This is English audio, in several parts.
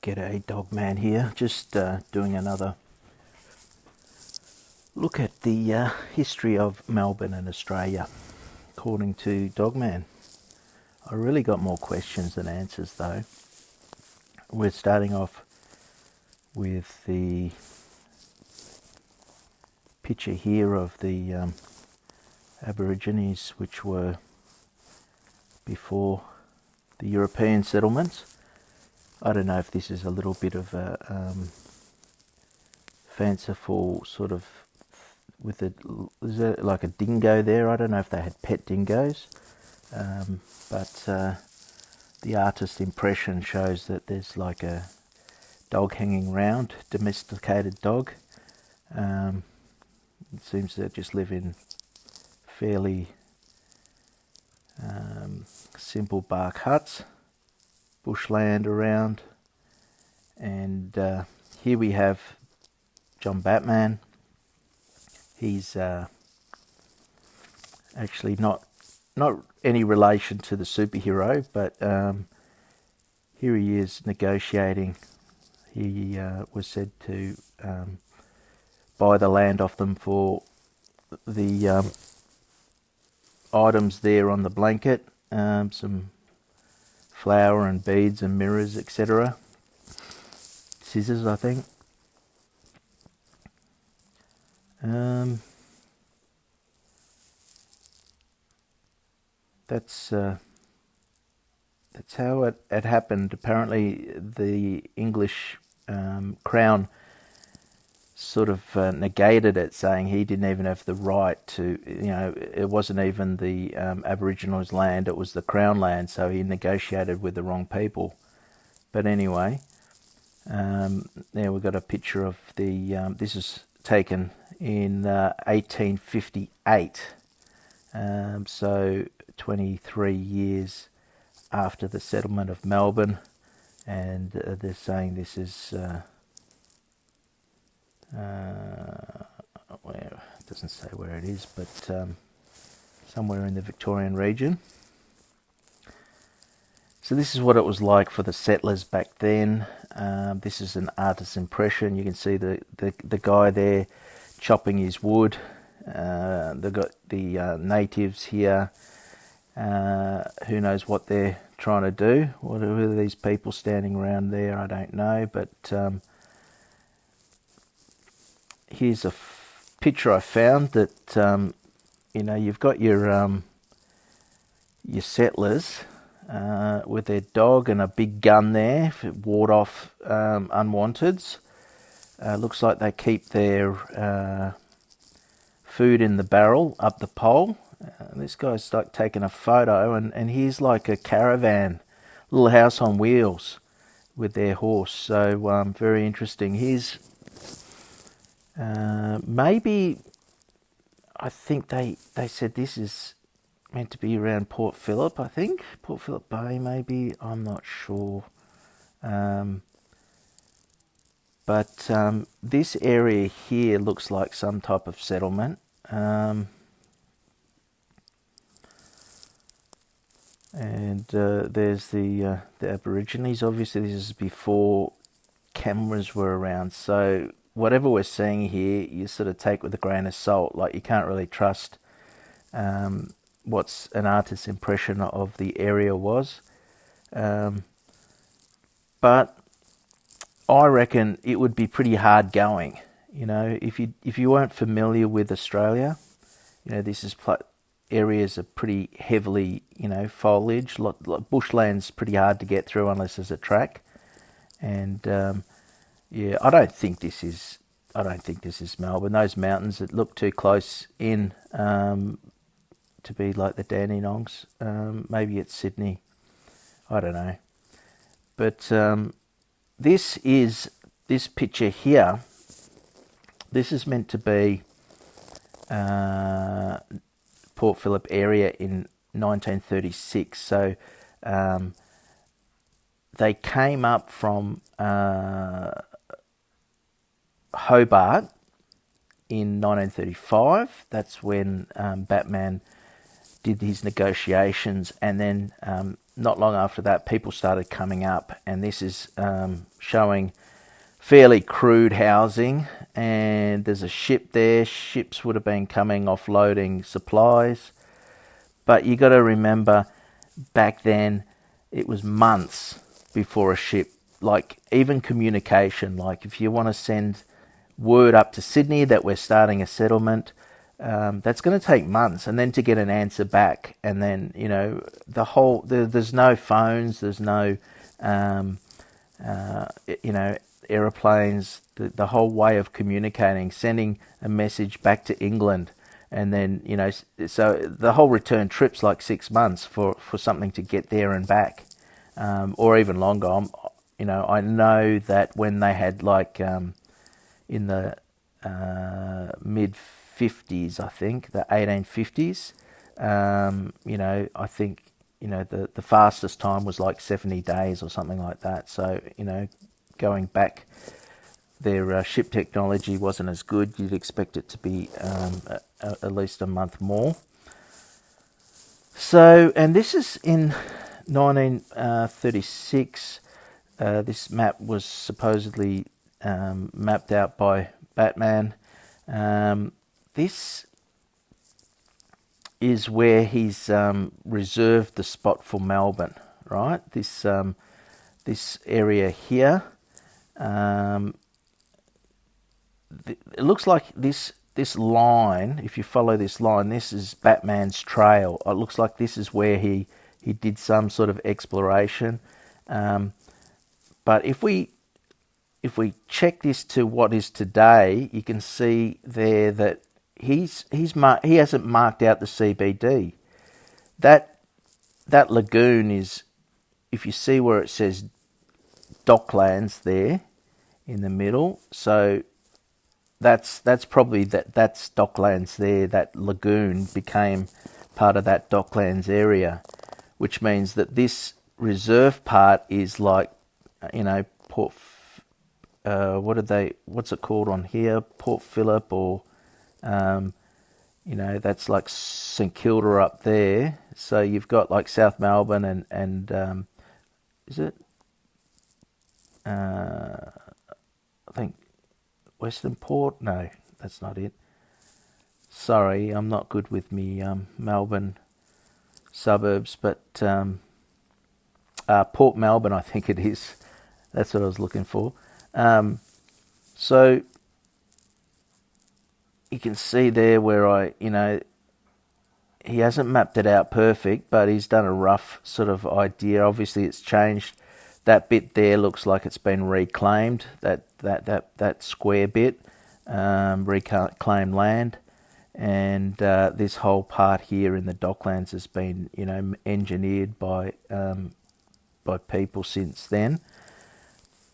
G'day, Dogman here. Just doing another look at the history of Melbourne and Australia, according to Dogman. I really got more questions than answers, though. We're starting off with the picture here of the Aborigines, which were before the European settlements. I don't know if this is a little bit of a fanciful sort of, with a, is there like a dingo there? I don't know if they had pet dingoes, but the artist's impression shows that there's like a dog hanging around, domesticated dog. It seems to just live in fairly simple bark huts, bushland around, and here we have John Batman. He's actually not any relation to the superhero, but here he is negotiating. He was said to buy the land off them for the items there on the blanket, some flour and beads and mirrors, etc. Scissors, I think. That's how it happened. Apparently, the English Crown sort of negated it, saying he didn't even have the right to, it wasn't even the Aboriginals' land, it was the Crown land, so he negotiated with the wrong people. But anyway, there we've got a picture of the, this is taken in 1858, so 23 years after the settlement of Melbourne, and they're saying this is where, it doesn't say where it is, but somewhere in the Victorian region. So this is what it was like for the settlers back then. This is an artist's impression. You can see the guy there chopping his wood. They've got the natives here. Who knows what they're trying to do? What are these people standing around there? I don't know, but here's a picture I found that you've got your settlers with their dog and a big gun there to ward off unwanteds. Looks like they keep their food in the barrel up the pole. This guy's like taking a photo, and here's like a caravan, little house on wheels with their horse. So very interesting. Here's maybe, I think they said this is meant to be around Port Phillip, I think. Port Phillip Bay, maybe. I'm not sure. But this area here looks like some type of settlement. And there's the Aborigines. Obviously, this is before cameras were around. So whatever we're seeing here, you sort of take with a grain of salt. Like, you can't really trust what's an artist's impression of the area was. But I reckon it would be pretty hard going. If you weren't familiar with Australia, this is areas are pretty heavily, foliage. Bushland's pretty hard to get through unless there's a track. And I don't think this is Melbourne. Those mountains that look too close in to be like the Dandenongs. Maybe it's Sydney. I don't know. But this picture here. This is meant to be Port Phillip area in 1936. So they came up from Hobart in 1935. That's when Batman did his negotiations, and then not long after that, people started coming up, and this is showing fairly crude housing, and there's a ship there. Ships would have been coming offloading supplies, but you got to remember back then it was months before a ship, like even communication, like if you want to send word up to Sydney that we're starting a settlement, that's going to take months, and then to get an answer back, and then there's no phones, there's no aeroplanes, the whole way of communicating, sending a message back to England, and then so the whole return trip's like 6 months for something to get there and back, or even longer. I know that when they had in the mid 50s, I think the 1850s, I think the fastest time was like 70 days or something like that. So going back, their ship technology wasn't as good. You'd expect it to be at least a month more. So, and this is in 1936. This map was supposedly mapped out by Batman. This is where he's reserved the spot for Melbourne, right? This area here. It looks like this line, if you follow this line, this is Batman's trail. It looks like this is where he did some sort of exploration. But if we check this to what is today, you can see there that he hasn't marked out the CBD. That lagoon is, if you see where it says Docklands there in the middle, so that's probably that's Docklands there. That lagoon became part of that Docklands area, which means that this reserve part is like, Port. What's it called on here? Port Phillip, or that's like St Kilda up there. So you've got like South Melbourne and is it? I think Western Port. No, that's not it. Sorry, I'm not good with me Melbourne suburbs, but Port Melbourne, I think it is. That's what I was looking for. So you can see there where he hasn't mapped it out perfect, but he's done a rough sort of idea. Obviously, it's changed. That bit there looks like it's been reclaimed. That square bit, reclaimed land, and this whole part here in the Docklands has been, engineered by people since then.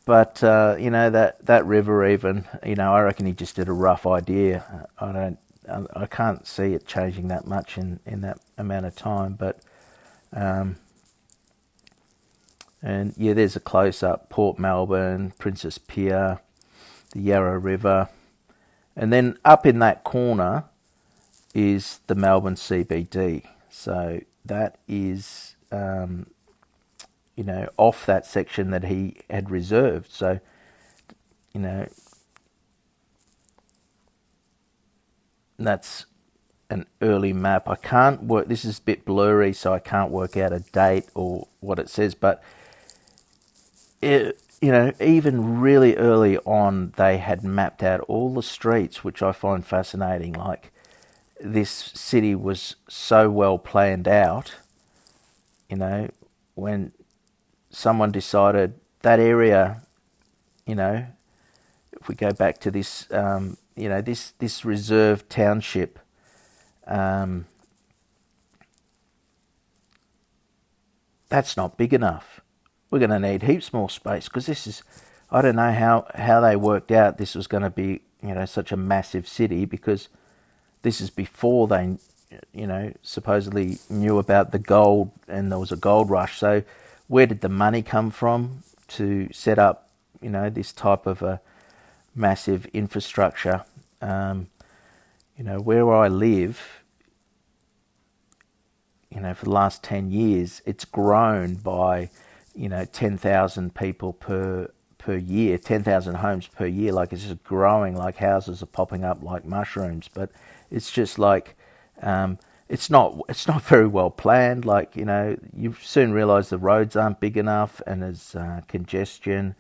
But that river, even, I reckon he just did a rough idea. I can't see it changing that much in that amount of time. But and yeah, there's a close up: Port Melbourne, Princess Pier, the Yarra River, and then up in that corner is the Melbourne CBD. So that is off that section that he had reserved. So, that's an early map. I can't work, this is a bit blurry, so I can't work out a date or what it says, but even really early on, they had mapped out all the streets, which I find fascinating. Like, this city was so well planned out, when someone decided that area, if we go back to this, this reserve township, that's not big enough. We're going to need heaps more space, because this is, I don't know how they worked out this was going to be, such a massive city, because this is before they, supposedly knew about the gold, and there was a gold rush. So where did the money come from to set up, this type of a massive infrastructure? Where I live, for the last 10 years, it's grown by, 10,000 people per year, 10,000 homes per year. Like, it's just growing, like houses are popping up like mushrooms. But it's just like, it's not very well planned. Like, you soon realise the roads aren't big enough, and there's congestion,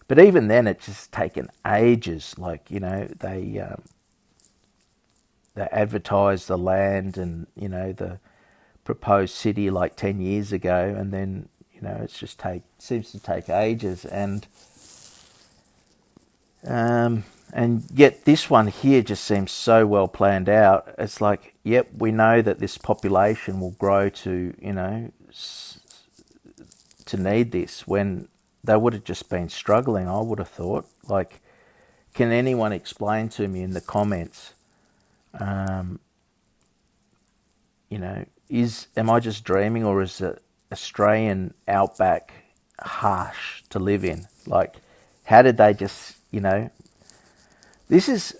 but even then, it's just taken ages. Like, they advertised the land and the proposed city like 10 years ago, and then it's just seems to take ages, and yet this one here just seems so well planned out. It's like, yep, we know that this population will grow to to need this, when they would have just been struggling, I would have thought. Like, can anyone explain to me in the comments, am I just dreaming, or is the Australian outback harsh to live in? Like, how did they just, this is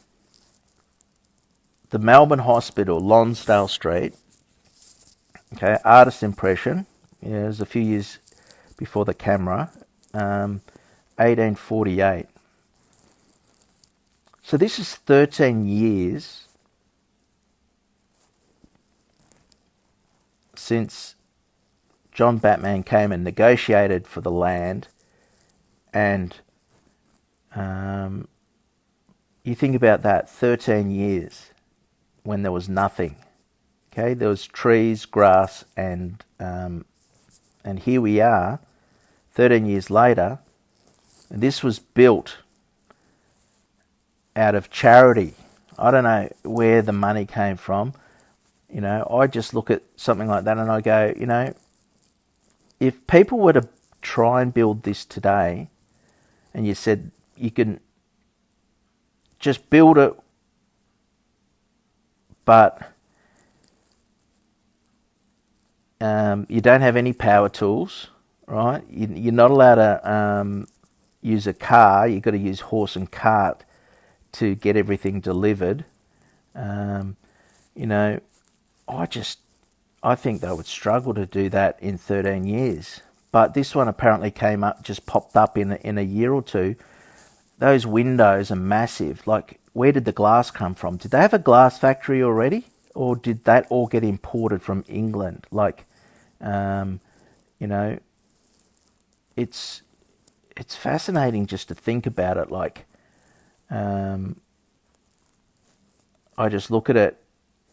the Melbourne Hospital, Lonsdale Street. Okay, artist impression. Yeah, it was a few years before the camera. 1848. So this is 13 years since John Batman came and negotiated for the land, and you think about that, 13 years when there was nothing. Okay, there was trees, grass, and here we are, 13 years later, and this was built out of charity. I don't know where the money came from. I just look at something like that and I go, if people were to try and build this today, and you said you can just build it, but you don't have any power tools, right? You're not allowed to use a car. You've got to use horse and cart to get everything delivered. I think they would struggle to do that in 13 years. But this one apparently just popped up in a year or two. Those windows are massive. Like, where did the glass come from? Did they have a glass factory already? Or did that all get imported from England? Like, it's fascinating just to think about it. Like, I just look at it.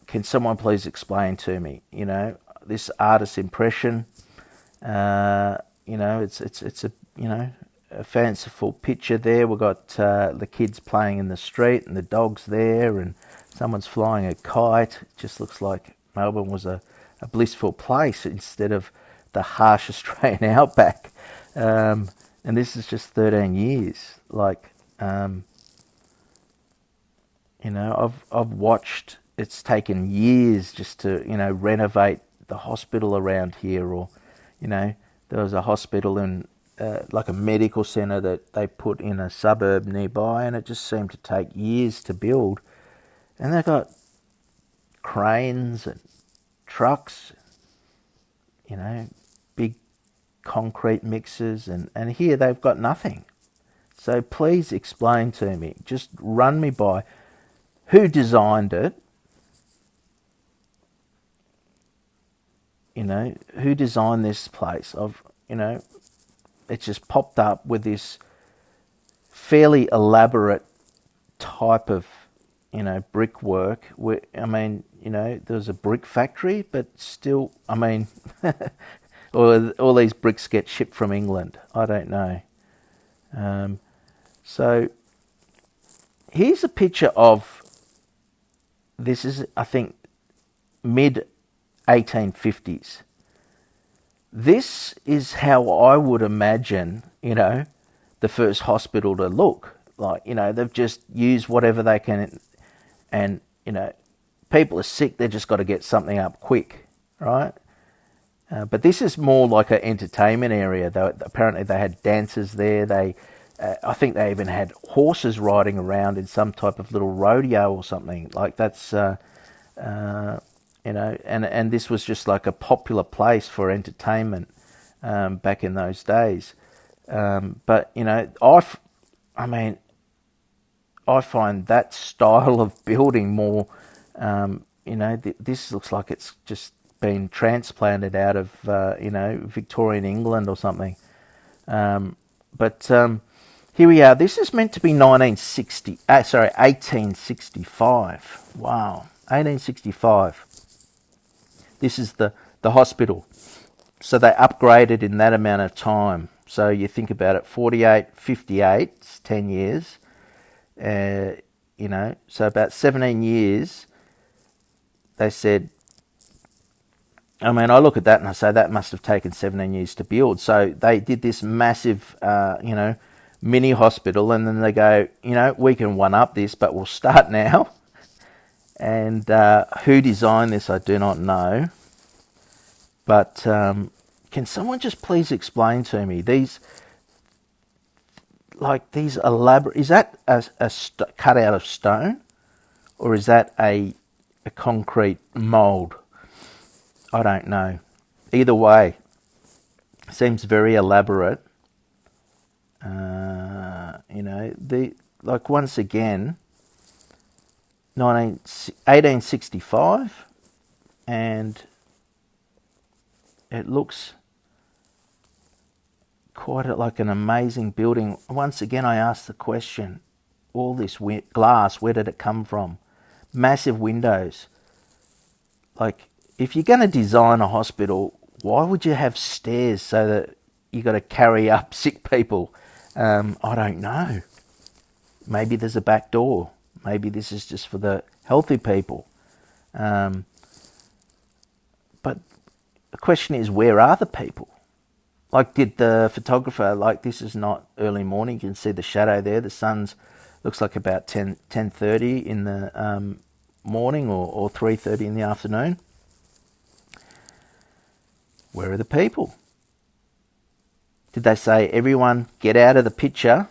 Can someone please explain to me, this artist's impression? It's a fanciful picture there. We've got the kids playing in the street and the dog's there, and someone's flying a kite. It just looks like Melbourne was a blissful place instead of the harsh Australian outback. And this is just 13 years. Like, I've watched. It's taken years just to renovate the hospital around here, or there was a hospital in like a medical centre that they put in a suburb nearby, and it just seemed to take years to build. And they've got cranes and trucks, big concrete mixers, and here they've got nothing. So please explain to me, just run me by who designed it. Who designed this place? It's just popped up with this fairly elaborate type of, brickwork. There was a brick factory, but still, all these bricks get shipped from England. I don't know. So here's a picture of, this is, I think, mid 1850s. This is how I would imagine, the first hospital to look. Like, they've just used whatever they can, and, people are sick, they've just got to get something up quick, right? But this is more like an entertainment area. Apparently they had dancers there. I think they even had horses riding around in some type of little rodeo or something. Like, that's and this was just like a popular place for entertainment back in those days. But I mean, I find that style of building more, this looks like it's just been transplanted out of, Victorian England or something. But here we are. This is meant to be 1865. Wow, 1865. This is the hospital. So they upgraded in that amount of time. So you think about it, 48, 58, it's 10 years. So about 17 years, they said, I mean, I look at that and I say that must have taken 17 years to build. So they did this massive, mini hospital, and then they go, we can one up this, but we'll start now. And who designed this, I do not know. But can someone just please explain to me these elaborate? Is that cut out of stone, or is that a concrete mould? I don't know. Either way, seems very elaborate. Once again, 1865, and it looks quite like an amazing building. Once again, I ask the question, all this glass, where did it come from? Massive windows. Like, if you're going to design a hospital, why would you have stairs so that you got to carry up sick people? I don't know. Maybe there's a back door. Maybe this is just for the healthy people. But the question is, where are the people? Like, did the photographer, this is not early morning, you can see the shadow there. The sun's looks like about 10:30 in the morning, or 3:30 in the afternoon. Where are the people? Did they say, everyone get out of the picture?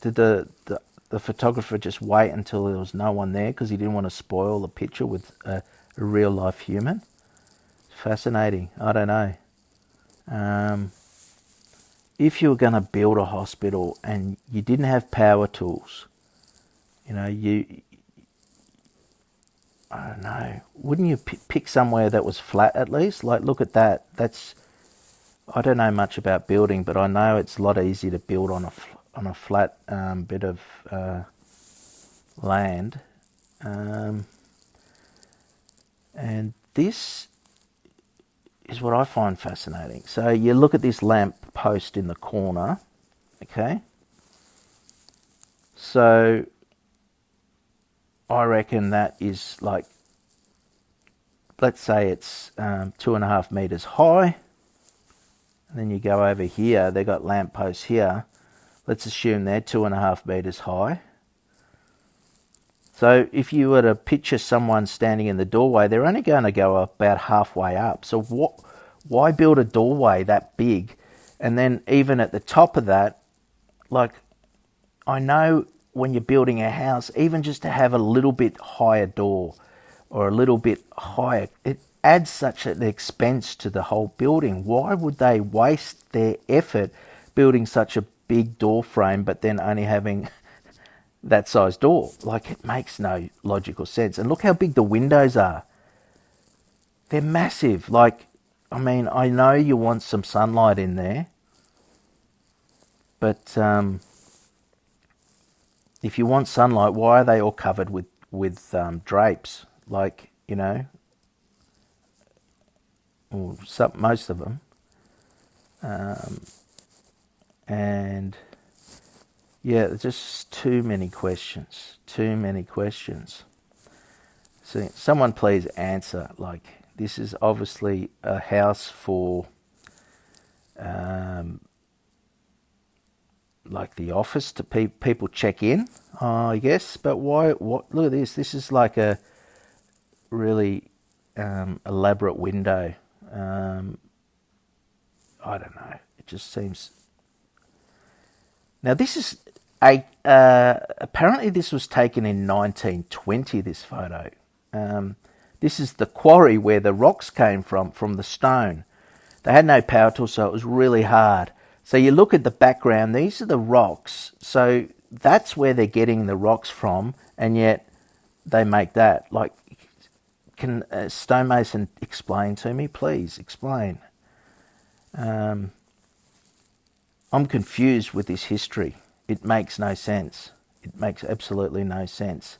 Did the photographer just wait until there was no one there because he didn't want to spoil the picture with a real life human? Fascinating. I don't know. If you were going to build a hospital and you didn't have power tools, I don't know, wouldn't you pick somewhere that was flat at least? Like, look at that. I don't know much about building, but I know it's a lot easier to build on a flat bit of land. And this is what I find fascinating. So you look at this lamp post in the corner, okay? So I reckon that is let's say it's 2.5 meters high. And then you go over here, they got lamp posts here. Let's assume they're 2.5 meters high. So if you were to picture someone standing in the doorway, they're only going to go about halfway up. So why build a doorway that big? And then even at the top of that, I know when you're building a house, even just to have a little bit higher door or a little bit higher, it adds such an expense to the whole building. Why would they waste their effort building such a big door frame but then only having that size door? It makes no logical sense. And look how big the windows are. They're massive. I know you want some sunlight in there, but if you want sunlight, why are they all covered with drapes? Most of them. And yeah, just too many questions. So someone please answer. This is obviously a house for the office to people check in, I guess. But why? What? Look at this. This is like a really elaborate window. I don't know. It just seems. Now this is apparently this was taken in 1920. This photo, This is the quarry where the rocks came from the stone. They had no power tools, so it was really hard. So you look at the background, these are the rocks. So that's where they're getting the rocks from, and yet they make that. Like, can a stonemason explain to me? Please, explain. I'm confused with this history. It makes no sense. It makes absolutely no sense.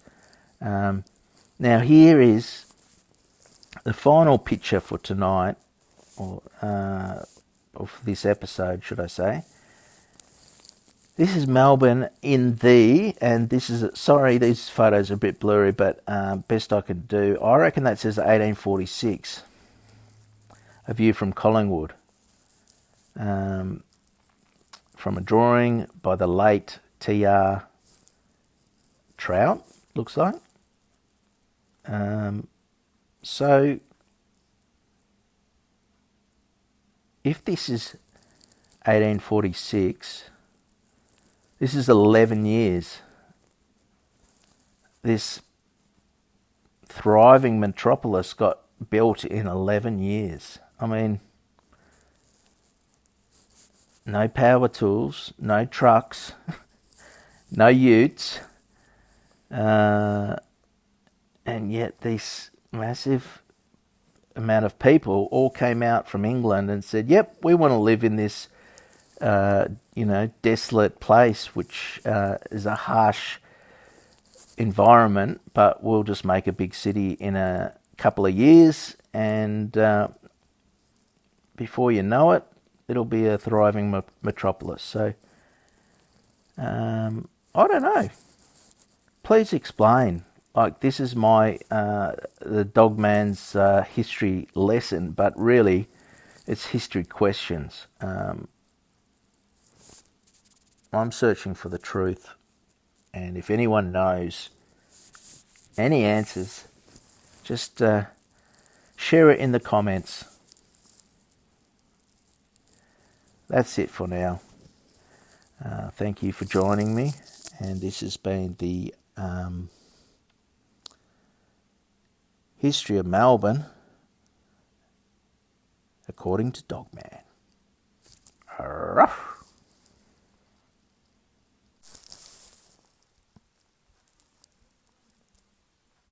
Now here is the final picture for tonight, or for this episode, should I say. This is Melbourne and this is, sorry, these photos are a bit blurry, but best I can do. I reckon that says 1846. A view from Collingwood. From a drawing by the late T.R. Trout, looks like. So, if this is 1846, this is 11 years. This thriving metropolis got built in 11 years. I mean, no power tools, no trucks, no utes, and yet this massive amount of people all came out from England and said, yep, we want to live in this desolate place, which is a harsh environment, but we'll just make a big city in a couple of years, and before you know it, it'll be a thriving metropolis. So, I don't know. Please explain. Like, this is my the Dogman's history lesson, but really, it's history questions. I'm searching for the truth, and if anyone knows any answers, just share it in the comments. That's it for now. Thank you for joining me, and this has been the history of Melbourne according to Dogman. Ruff.